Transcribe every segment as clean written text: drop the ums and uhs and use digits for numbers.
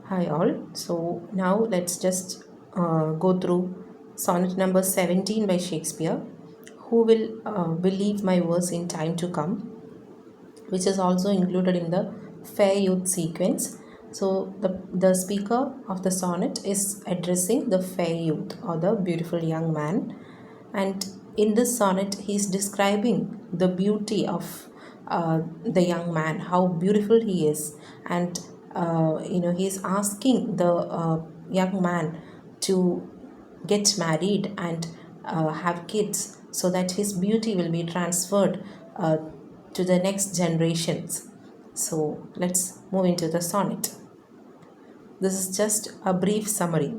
Hi all. So now let's just go through sonnet number 17 by Shakespeare. Who will believe my verse in time to come, which is also included in the fair youth sequence. So the speaker of the sonnet is addressing the fair youth or the beautiful young man, and in this sonnet he is describing the beauty of the young man, how beautiful he is, and he is asking the young man to get married and have kids so that his beauty will be transferred to the next generations. So let's move into the sonnet. This is just a brief summary.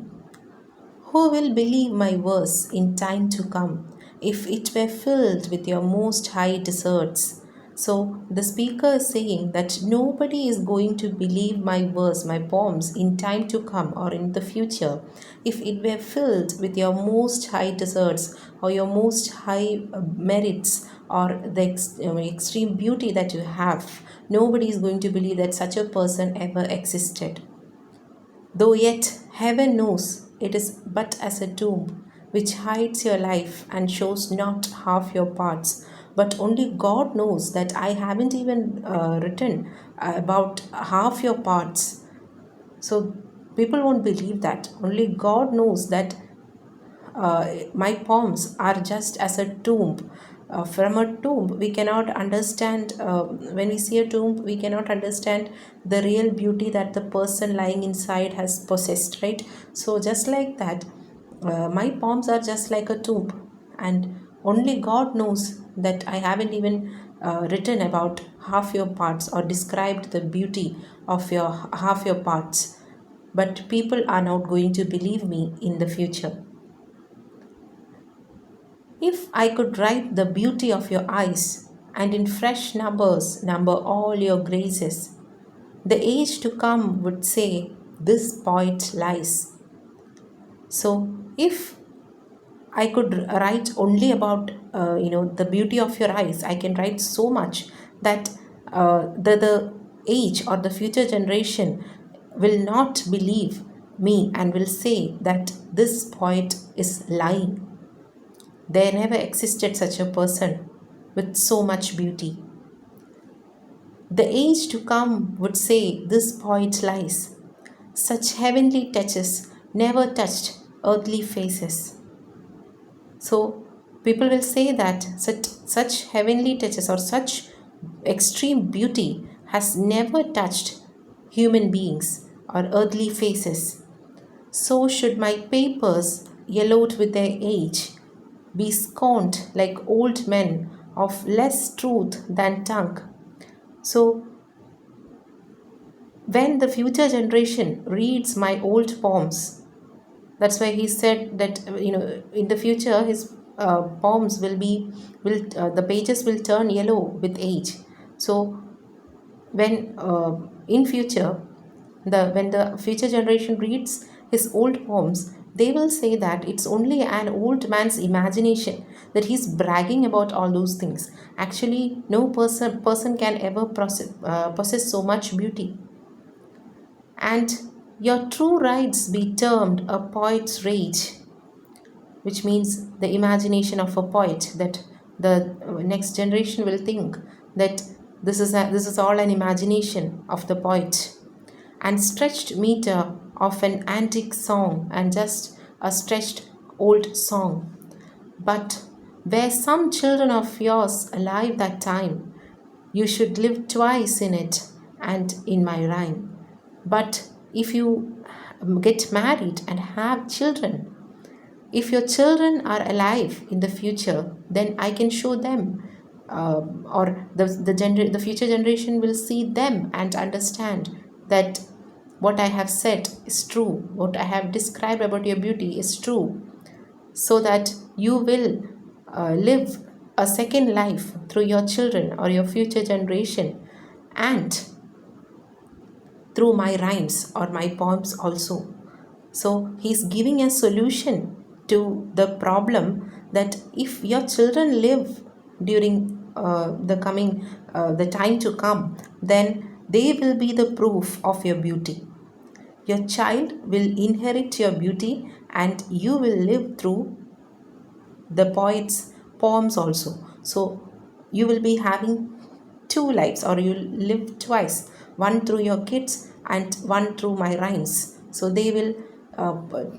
Who will believe my verse in time to come if it were filled with your most high deserts? So the speaker is saying that nobody is going to believe my verse, my poems in time to come or in the future if it were filled with your most high deserts or your most high merits or the extreme beauty that you have. Nobody is going to believe that such a person ever existed. Though yet heaven knows it is but as a tomb which hides your life and shows not half your parts. But only God knows that I haven't even written about half your parts. So people won't believe that. Only God knows that my poems are just as a tomb. From a tomb, we cannot understand, when we see a tomb, we cannot understand the real beauty that the person lying inside has possessed, right? So, just like that, my poems are just like a tomb, and only God knows that I haven't even written about half your parts or described the beauty of your half your parts. But people are not going to believe me in the future. If I could write the beauty of your eyes, and in fresh numbers number all your graces, the age to come would say, this poet lies. So, if I could write only about the beauty of your eyes, I can write so much that the age or the future generation will not believe me and will say that this poet is lying. There never existed such a person with so much beauty. The age to come would say this poet lies. Such heavenly touches never touched earthly faces. So people will say that such heavenly touches or such extreme beauty has never touched human beings or earthly faces. So should my papers, yellowed with their age, be scorned like old men of less truth than tongue. So, when the future generation reads my old poems, that's why he said that in the future his poems will the pages will turn yellow with age. So when in future when the future generation reads his old poems, they will say that it's only an old man's imagination, that he's bragging about all those things. Actually, no person can ever possess so much beauty. And your true rights be termed a poet's rage, which means the imagination of a poet, that the next generation will think that this is all an imagination of the poet, and stretched meter of an antique song and just a stretched old song. But were some children of yours alive that time, you should live twice in it and in my rhyme. But if you get married and have children, if your children are alive in the future, then I can show them, or the future generation will see them and understand that what I have said is true, what I have described about your beauty is true, so that you will live a second life through your children or your future generation, and through my rhymes or my poems also. So he's giving a solution to the problem that if your children live during the time to come, then they will be the proof of your beauty. Your child will inherit your beauty, and you will live through the poet's poems also. So you will be having two lives, or you'll live twice, one through your kids and one through my rhymes. So they will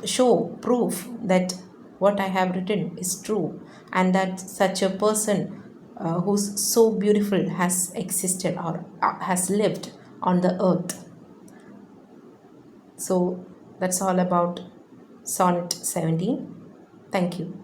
show proof that what I have written is true, and that such a person who's so beautiful has existed, or has lived on the earth. So that's all about Sonnet 17. Thank you.